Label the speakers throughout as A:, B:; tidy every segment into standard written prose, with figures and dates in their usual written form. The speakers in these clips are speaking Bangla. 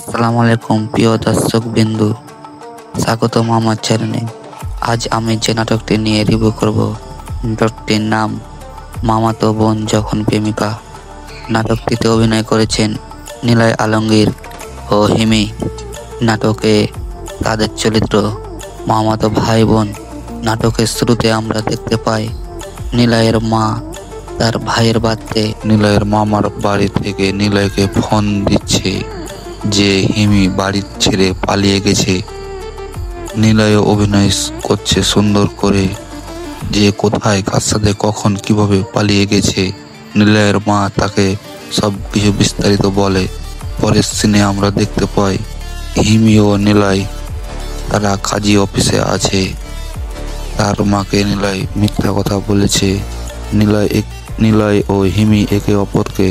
A: আসসালামু আলাইকুম প্রিয় দর্শক বিন্দু, স্বাগতম আমার চ্যানেলে। আজ আমি যে নাটকটি নিয়ে রিভিউ করব, নাটকটির নাম মামাতো বোন যখন প্রেমিকা। নাটকটিতে অভিনয় করেছেন নিলয় আলমগীর ও হিমি। নাটকে তাদের চরিত্র মামাতো ভাই বোন। নাটকের শুরুতে আমরা দেখতে পাই নিলয়ের মা তার ভাইয়ের বাড়িতে
B: নিলয়ের মামার বাড়ি থেকে নিলয়কে ফোন দিচ্ছে যে হিমি বাড়ি ছেড়ে পালিয়ে গেছে। নিলয় অভিনয় করছে সুন্দর করে যে কোথায়, কার সাথে, কখন, কিভাবে পালিয়ে গেছে। নিলয়ের মা তাকে সব কিছু বিস্তারিত বলে। পরের সিনে আমরা দেখতে পাই হিমি ও নিলয় তারা কাজী অফিসে আছে। তার মাকে নিলয় মিথ্যা কথা বলেছে। নিলয় ও হিমি একে অপরকে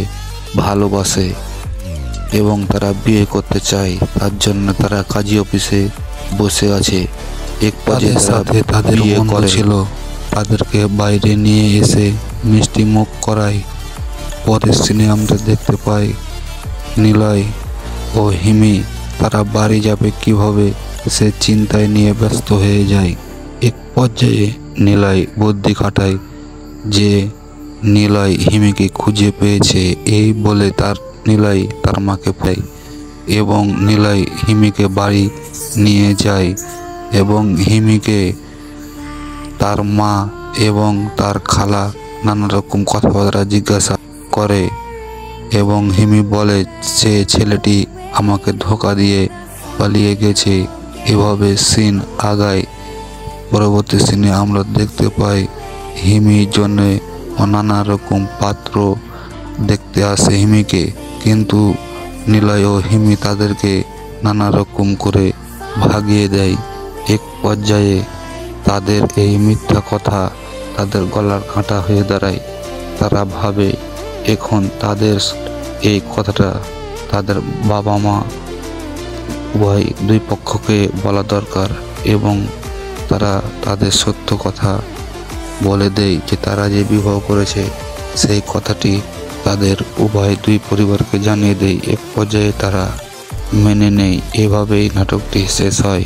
B: ভালোবাসে এবং তারা বিয়ে করতে চায়। তার জন্য তারা কাজী অফিসে বসে আছে। এক পর্যায়ে সাথে তাদের বিয়ে করেছিল, তাদেরকে বাইরে নিয়ে এসে মিষ্টি মুখ করায়। পরের সিনে আমরা দেখতে পাই নিলয় ও হিমি তারা বাড়ি যাবে কিভাবে সে চিন্তায় নিয়ে ব্যস্ত হয়ে যায়। এক পর্যায়ে নিলয় বুদ্ধি খাটায় যে নিলয় হিমিকে খুঁজে পেয়েছে, এই বলে নিলয় তার মাকে পায় এবং নিলয় হিমিকে বাড়ি নিয়ে যায় এবং হিমিকে তার মা এবং তার খালা নানা রকম কথাবার্তা জিজ্ঞাসা করে এবং হিমি বলে সে ছেলেটি আমাকে ধোঁকা দিয়ে পালিয়ে গেছে। এভাবে সিন আগায়। পরবর্তী সিনে আমরা দেখতে পাই হিমির জন্য নানা রকম পাত্র দেখতে আসে হিমিকে, কিন্তু নিলয় ও হিমি তাদেরকে নানা রকম করে ভাগিয়ে দেয়। এক পর্যায়ে তাদের এই মিথ্যা কথা তাদের গলার কাঁটা হয়ে দাঁড়ায়। তারা ভাবে এখন তাদের এই কথাটা তাদের বাবা মা উভয় দুই পক্ষকে বলা দরকার এবং তারা তাদের সত্য কথা বলে দেয় যে তারা যে বিবাহ করেছে সেই কথাটি তাদের উভয় দুই পরিবারকে জানিয়ে দেয়। এক পর্যায়ে তারা মেনে নেয়। এভাবেই নাটকটি শেষ হয়।